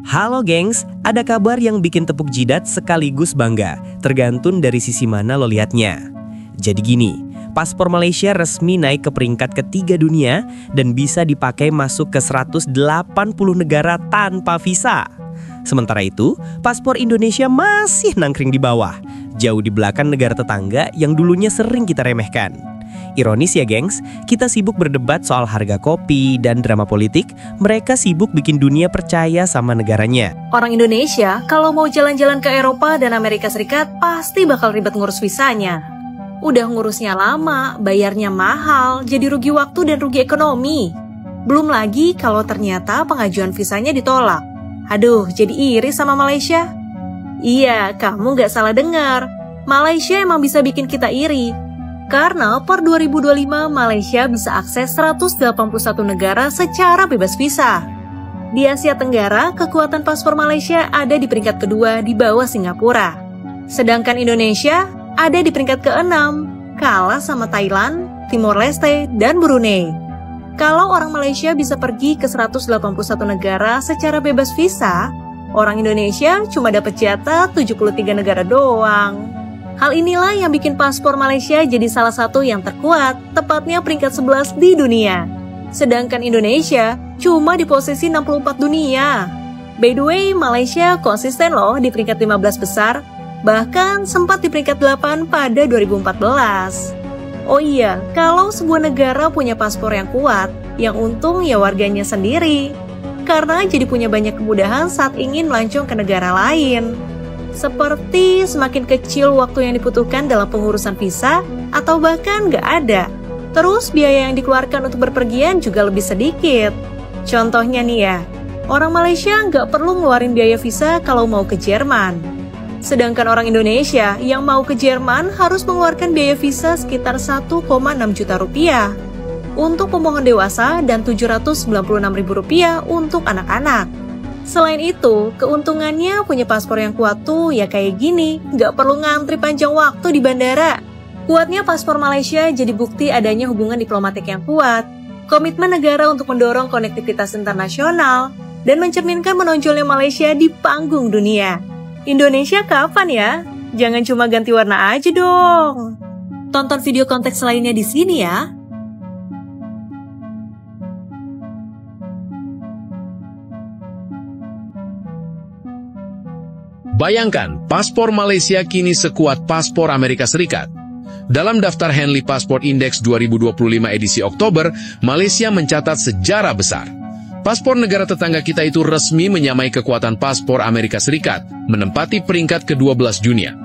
Halo gengs, ada kabar yang bikin tepuk jidat sekaligus bangga, tergantung dari sisi mana lo liatnya. Jadi gini, paspor Malaysia resmi naik ke peringkat ketiga dunia dan bisa dipakai masuk ke 180 negara tanpa visa. Sementara itu, paspor Indonesia masih nangkring di bawah, jauh di belakang negara tetangga yang dulunya sering kita remehkan. Ironis ya gengs, kita sibuk berdebat soal harga kopi dan drama politik, mereka sibuk bikin dunia percaya sama negaranya. Orang Indonesia kalau mau jalan-jalan ke Eropa dan Amerika Serikat pasti bakal ribet ngurus visanya. Udah ngurusnya lama, bayarnya mahal, jadi rugi waktu dan rugi ekonomi. Belum lagi kalau ternyata pengajuan visanya ditolak. Aduh, jadi iri sama Malaysia. Iya, kamu gak salah dengar. Malaysia emang bisa bikin kita iri. Karena per 2025 Malaysia bisa akses 181 negara secara bebas visa. Di Asia Tenggara, kekuatan paspor Malaysia ada di peringkat kedua di bawah Singapura. Sedangkan Indonesia ada di peringkat ke-6, kalah sama Thailand, Timor Leste, dan Brunei. Kalau orang Malaysia bisa pergi ke 181 negara secara bebas visa, orang Indonesia cuma dapat jatah 73 negara doang. Hal inilah yang bikin paspor Malaysia jadi salah satu yang terkuat, tepatnya peringkat 11 di dunia. Sedangkan Indonesia cuma di posisi 64 dunia. By the way, Malaysia konsisten loh di peringkat 15 besar, bahkan sempat di peringkat 8 pada 2014. Oh iya, kalau sebuah negara punya paspor yang kuat, yang untung ya warganya sendiri. Karena jadi punya banyak kemudahan saat ingin melancong ke negara lain. Seperti semakin kecil waktu yang dibutuhkan dalam pengurusan visa atau bahkan nggak ada. Terus biaya yang dikeluarkan untuk berpergian juga lebih sedikit. Contohnya nih ya, orang Malaysia nggak perlu ngeluarin biaya visa kalau mau ke Jerman. Sedangkan orang Indonesia yang mau ke Jerman harus mengeluarkan biaya visa sekitar 1,6 juta rupiah untuk pemohon dewasa dan Rp796.000 untuk anak-anak. Selain itu, keuntungannya punya paspor yang kuat tuh ya kayak gini, nggak perlu ngantri panjang waktu di bandara. Kuatnya paspor Malaysia jadi bukti adanya hubungan diplomatik yang kuat, komitmen negara untuk mendorong konektivitas internasional, dan mencerminkan menonjolnya Malaysia di panggung dunia. Indonesia kapan ya? Jangan cuma ganti warna aja dong. Tonton video konteks lainnya di sini ya. Bayangkan, paspor Malaysia kini sekuat paspor Amerika Serikat. Dalam daftar Henley Passport Index 2025 edisi Oktober, Malaysia mencatat sejarah besar. Paspor negara tetangga kita itu resmi menyamai kekuatan paspor Amerika Serikat, menempati peringkat ke-12 dunia.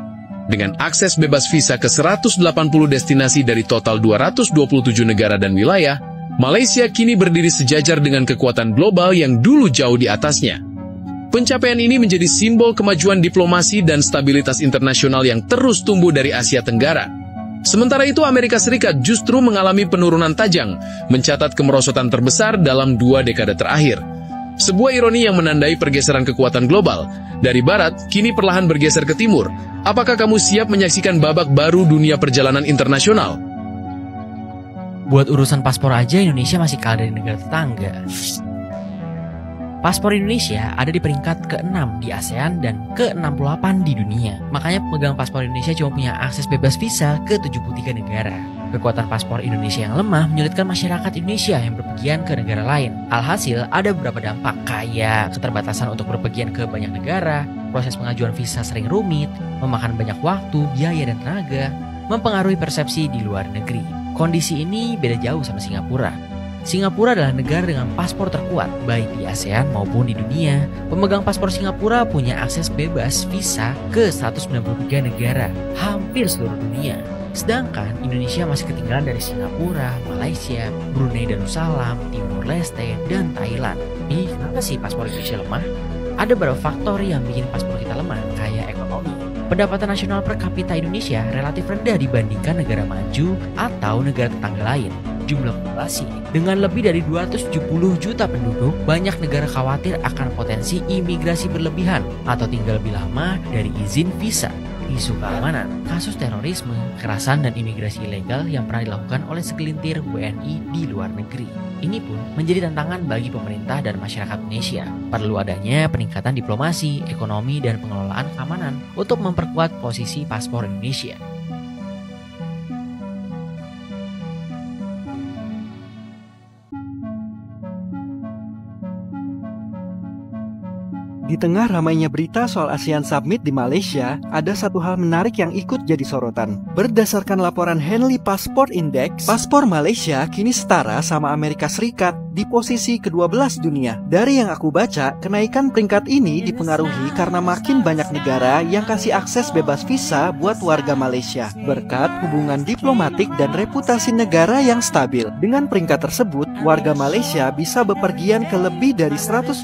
Dengan akses bebas visa ke 180 destinasi dari total 227 negara dan wilayah, Malaysia kini berdiri sejajar dengan kekuatan global yang dulu jauh di atasnya. Pencapaian ini menjadi simbol kemajuan diplomasi dan stabilitas internasional yang terus tumbuh dari Asia Tenggara. Sementara itu, Amerika Serikat justru mengalami penurunan tajam, mencatat kemerosotan terbesar dalam 2 dekade terakhir. Sebuah ironi yang menandai pergeseran kekuatan global. Dari barat, kini perlahan bergeser ke timur. Apakah kamu siap menyaksikan babak baru dunia perjalanan internasional? Buat urusan paspor aja Indonesia masih kalah dari negara tetangga. Paspor Indonesia ada di peringkat ke-6 di ASEAN dan ke-68 di dunia. Makanya pemegang paspor Indonesia cuma punya akses bebas visa ke 73 negara. Kekuatan paspor Indonesia yang lemah menyulitkan masyarakat Indonesia yang berpergian ke negara lain. Alhasil, ada beberapa dampak kayak keterbatasan untuk berpergian ke banyak negara, proses pengajuan visa sering rumit, memakan banyak waktu, biaya, dan tenaga, mempengaruhi persepsi di luar negeri. Kondisi ini beda jauh sama Singapura. Singapura adalah negara dengan paspor terkuat, baik di ASEAN maupun di dunia. Pemegang paspor Singapura punya akses bebas visa ke 193 negara, hampir seluruh dunia. Sedangkan Indonesia masih ketinggalan dari Singapura, Malaysia, Brunei Darussalam, Timor Leste, dan Thailand. Kenapa sih paspor Indonesia lemah? Ada beberapa faktor yang bikin paspor kita lemah, kayak ekonomi. Pendapatan nasional per kapita Indonesia relatif rendah dibandingkan negara maju atau negara tetangga lain. Jumlah populasi dengan lebih dari 270 juta penduduk, banyak negara khawatir akan potensi imigrasi berlebihan atau tinggal lebih lama dari izin visa. isu keamanan, kasus terorisme, kekerasan dan imigrasi ilegal yang pernah dilakukan oleh segelintir WNI di luar negeri. Ini pun menjadi tantangan bagi pemerintah dan masyarakat Indonesia. Perlu adanya peningkatan diplomasi, ekonomi, dan pengelolaan keamanan untuk memperkuat posisi paspor Indonesia. Di tengah ramainya berita soal ASEAN Summit di Malaysia, ada satu hal menarik yang ikut jadi sorotan. Berdasarkan laporan Henley Passport Index, paspor Malaysia kini setara sama Amerika Serikat di posisi ke-12 dunia. Dari yang aku baca, kenaikan peringkat ini dipengaruhi karena makin banyak negara yang kasih akses bebas visa buat warga Malaysia, berkat hubungan diplomatik dan reputasi negara yang stabil. Dengan peringkat tersebut, warga Malaysia bisa bepergian ke lebih dari 180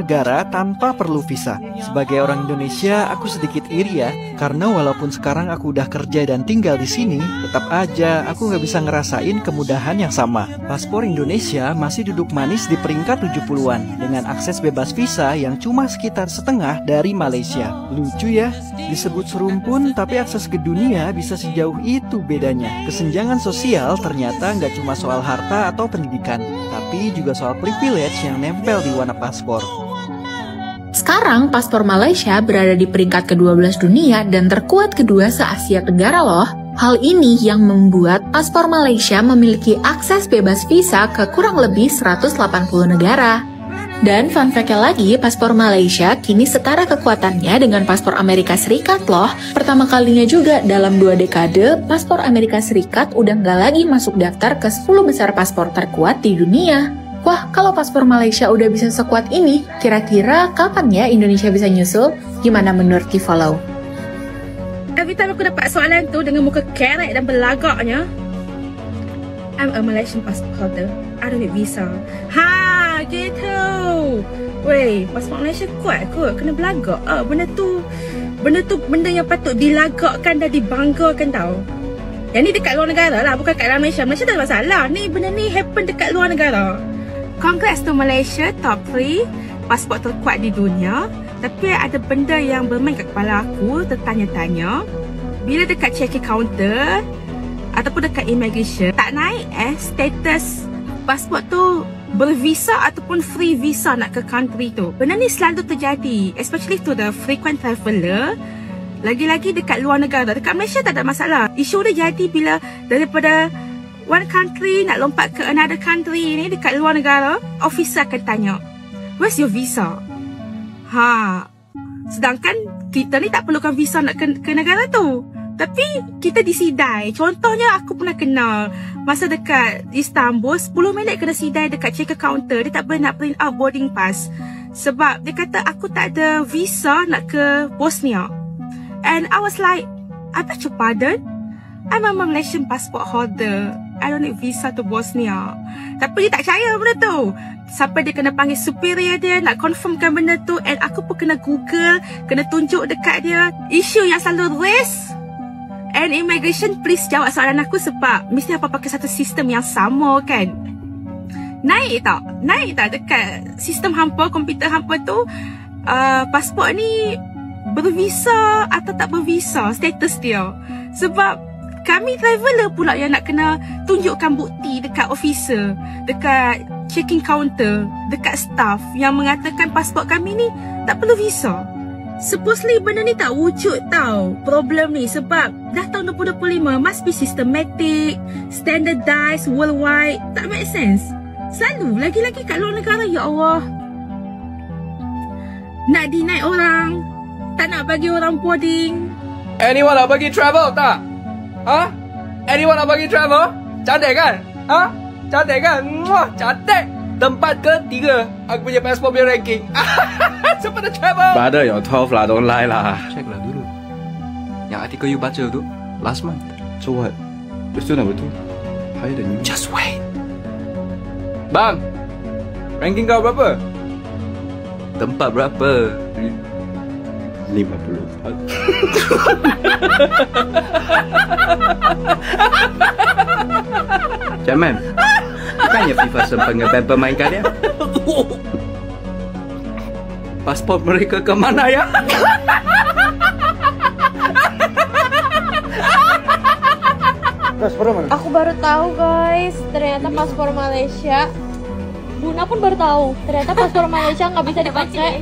negara tanpa perlu visa. Sebagai orang Indonesia, aku sedikit iri ya, karena walaupun sekarang aku udah kerja dan tinggal di sini, tetap aja aku nggak bisa ngerasain kemudahan yang sama. Paspor Indonesia masih duduk manis di peringkat 70-an dengan akses bebas visa yang cuma sekitar setengah dari Malaysia. Lucu ya, disebut serumpun tapi akses ke dunia bisa sejauh itu bedanya. Kesenjangan sosial ternyata nggak cuma soal harta atau pendidikan, tapi juga soal privilege yang nempel di warna paspor. Sekarang, paspor Malaysia berada di peringkat ke-12 dunia dan terkuat kedua se-Asia Tenggara loh. Hal ini yang membuat paspor Malaysia memiliki akses bebas visa ke kurang lebih 180 negara. Dan fun fact-nya lagi, paspor Malaysia kini setara kekuatannya dengan paspor Amerika Serikat loh. Pertama kalinya juga dalam 2 dekade, paspor Amerika Serikat udah nggak lagi masuk daftar ke 10 besar paspor terkuat di dunia. Wah, kalau paspor Malaysia udah bisa sekuat ini, kira-kira kapan ya Indonesia bisa nyusul? Gimana menurut K-Follow? Every time aku dapat soalan tu dengan muka kerek dan berlagaknya, I'm a Malaysian passport holder. I don't need visa. Ha, gitu. Weh, pasport Malaysia kuat kot. Kena berlagak. Benda tu benda yang patut dilagakkan dan dibanggakan tau. Yang ni dekat luar negara lah, bukan kat dalam Malaysia. Malaysia tak ada masalah. Ni benda ni happen dekat luar negara. Congrats to Malaysia, top 3 pasport terkuat di dunia. Tapi ada benda yang bermain kat kepala aku, tertanya-tanya. Bila dekat check-in counter ataupun dekat immigration, tak naik status pasport tu bervisa ataupun free visa nak ke country tu. Benda ni selalu terjadi, especially to the frequent traveller. Lagi-lagi dekat luar negara. Dekat Malaysia tak ada masalah. Isu dia jadi bila daripada one country nak lompat ke another country ni, dekat luar negara, officer akan tanya, where's your visa? Sedangkan kita ni tak perlukan visa nak ke negara tu. Tapi kita disidai. Contohnya aku pernah kenal masa dekat Istanbul, 10 minit kena sidai dekat check-in counter. Dia tak boleh nak print out boarding pass sebab dia kata aku tak ada visa nak ke Bosnia. And I was like, I beg your pardon? I'm a Malaysian passport holder. I don't need visa to Bosnia. Tapi dia tak percaya benda tu. Sampai dia kena panggil superior dia nak confirmkan benda tu. And aku pun kena Google, kena tunjuk dekat dia isu yang selalu raise. And immigration, please jawab soalan aku sebab mesti apa pakai satu sistem yang sama kan. Naik tak dekat sistem hampa, komputer hampa tu, pasport ni bervisa atau tak bervisa, status dia. Sebab kami traveller pula yang nak kena tunjukkan bukti dekat officer, dekat check-in counter, dekat staff yang mengatakan pasport kami ni tak perlu visa. Supposedly benda ni tak wujud tau, problem ni, sebab dah tahun 2025 must be systematic, standardized, worldwide. Tak make sense. Selalu, lagi-lagi kat luar negara, ya Allah, nak deny orang, tak nak bagi orang boarding. Anyone nak bagi travel tak? Anyone nak bagi travel? Cantik kan? Cantik kan? Muah, cantik. Tempat ketiga aku punya passport punya ranking. Siapa nak travel? Brother, your 12 lah, don't lie lah. Check lah dulu. Yang artikel you baca tu last month. So what? Itu number 2 higher than you. Just wait. Bang, ranking kau berapa? Tempat berapa? 54. Jaman, bukannya FIFA sempat nge-ban pemain kalian? Pasport mereka ke mana ya? Aku baru tahu guys, ternyata paspor Malaysia. Buna pun baru tahu, ternyata paspor Malaysia nggak bisa dipakai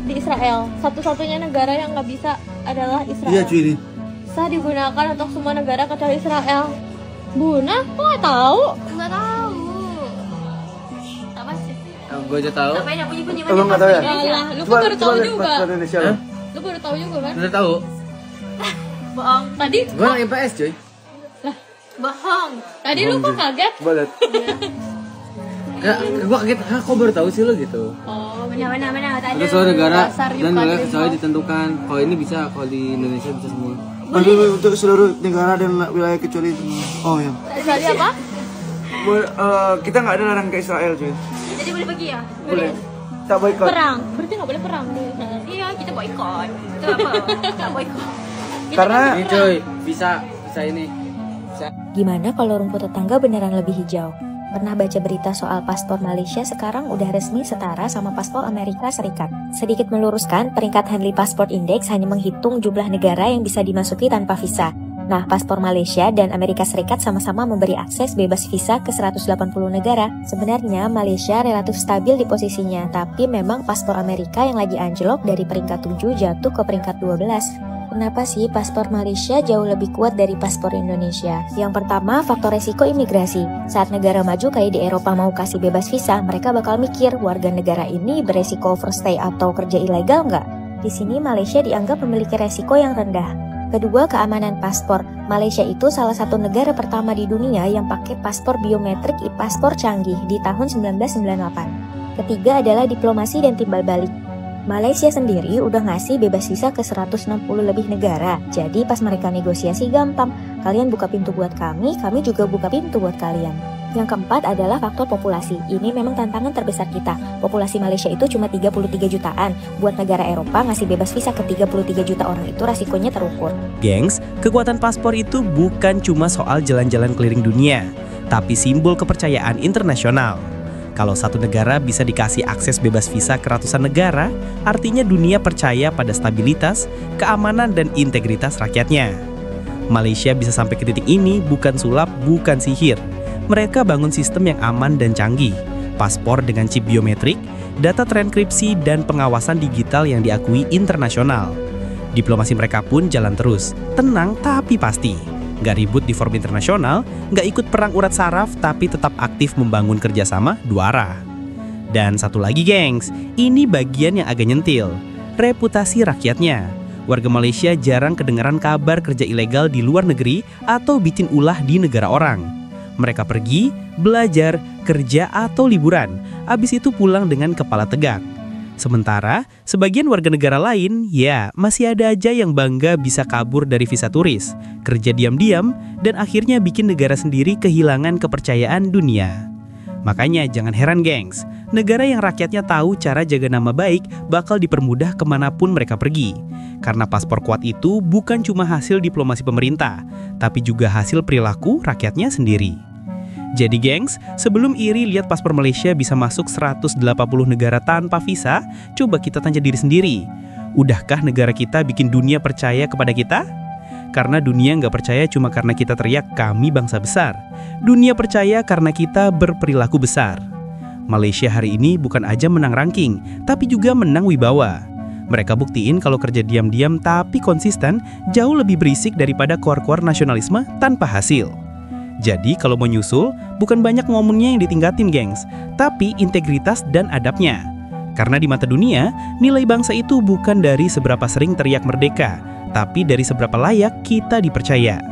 di Israel. Satu-satunya negara yang nggak bisa adalah Israel. Iya cuy. Bisa digunakan untuk semua negara kecuali Israel. Buna, kok nggak tahu? Nggak tahu. Apa sih? Gue aja tahu. Apa yang bunyi-bunyi Emang nggak tahu ya? Alah, lu kan baru tahu juga. Indonesia. Lu baru tahu juga kan? Udah tahu. Bohong. Tadi Gue anak IPS cuy. bohong. Tadi lu kok kaget? Boleh. Ya, gue kaget. Hah, kok baru tahu sih lo gitu? Oh, Benar. Tadi. Ada suatu negara dasar dan Yukat wilayah itu. kecuali ditentukan. Kalau ini bisa, kalau di Indonesia bisa semua. Untuk seluruh negara dan wilayah kecuali itu. Oh ya. Tadi apa? Kita nggak ada larang ke Israel cuy. Jadi boleh pergi ya? Boleh. Tak boikot. Perang. Berarti nggak boleh perang di Israel. Iya, kita boikot. Itu apa? Tak boikot. Karena Ini cuy, bisa ini. Gimana kalau rumput tetangga beneran lebih hijau? Pernah baca berita soal paspor Malaysia sekarang udah resmi setara sama paspor Amerika Serikat. Sedikit meluruskan, peringkat Henley Passport Index hanya menghitung jumlah negara yang bisa dimasuki tanpa visa. Nah, paspor Malaysia dan Amerika Serikat sama-sama memberi akses bebas visa ke 180 negara. Sebenarnya Malaysia relatif stabil di posisinya, tapi memang paspor Amerika yang lagi anjlok dari peringkat 7 jatuh ke peringkat 12. Kenapa sih paspor Malaysia jauh lebih kuat dari paspor Indonesia? Yang pertama, faktor resiko imigrasi. Saat negara maju kayak di Eropa mau kasih bebas visa, mereka bakal mikir warga negara ini beresiko overstay atau kerja ilegal nggak? Di sini Malaysia dianggap memiliki resiko yang rendah. Kedua, keamanan paspor. Malaysia itu salah satu negara pertama di dunia yang pakai paspor biometrik e-paspor canggih di tahun 1998. Ketiga adalah diplomasi dan timbal balik. Malaysia sendiri udah ngasih bebas visa ke 160 lebih negara. Jadi pas mereka negosiasi gampang. Kalian buka pintu buat kami juga buka pintu buat kalian. Yang keempat adalah faktor populasi. Ini memang tantangan terbesar kita. Populasi Malaysia itu cuma 33 jutaan. Buat negara Eropa ngasih bebas visa ke 33 juta orang itu resikonya terukur. Gengs, kekuatan paspor itu bukan cuma soal jalan-jalan keliling dunia, tapi simbol kepercayaan internasional. Kalau satu negara bisa dikasih akses bebas visa ke ratusan negara, artinya dunia percaya pada stabilitas, keamanan, dan integritas rakyatnya. Malaysia bisa sampai ke titik ini bukan sulap, bukan sihir. Mereka bangun sistem yang aman dan canggih, paspor dengan chip biometrik, data terenkripsi, dan pengawasan digital yang diakui internasional. Diplomasi mereka pun jalan terus, tenang tapi pasti. Nggak ribut di forum internasional, nggak ikut perang urat saraf, tapi tetap aktif membangun kerjasama dua arah. Dan satu lagi gengs, ini bagian yang agak nyentil, reputasi rakyatnya. Warga Malaysia jarang kedengaran kabar kerja ilegal di luar negeri atau bikin ulah di negara orang. Mereka pergi, belajar, kerja, atau liburan, abis itu pulang dengan kepala tegak. Sementara, sebagian warga negara lain, ya masih ada aja yang bangga bisa kabur dari visa turis, kerja diam-diam, dan akhirnya bikin negara sendiri kehilangan kepercayaan dunia. Makanya jangan heran gengs, negara yang rakyatnya tahu cara jaga nama baik bakal dipermudah kemanapun mereka pergi. Karena paspor kuat itu bukan cuma hasil diplomasi pemerintah, tapi juga hasil perilaku rakyatnya sendiri. Jadi gengs, sebelum iri lihat paspor Malaysia bisa masuk 180 negara tanpa visa, coba kita tanya diri sendiri. Udahkah negara kita bikin dunia percaya kepada kita? Karena dunia nggak percaya cuma karena kita teriak kami bangsa besar. Dunia percaya karena kita berperilaku besar. Malaysia hari ini bukan aja menang ranking, tapi juga menang wibawa. Mereka buktiin kalau kerja diam-diam tapi konsisten jauh lebih berisik daripada koar-koar nasionalisme tanpa hasil. Jadi kalau mau nyusul, bukan banyak momennya yang ditingkatin gengs, tapi integritas dan adabnya. Karena di mata dunia, nilai bangsa itu bukan dari seberapa sering teriak merdeka, tapi dari seberapa layak kita dipercaya.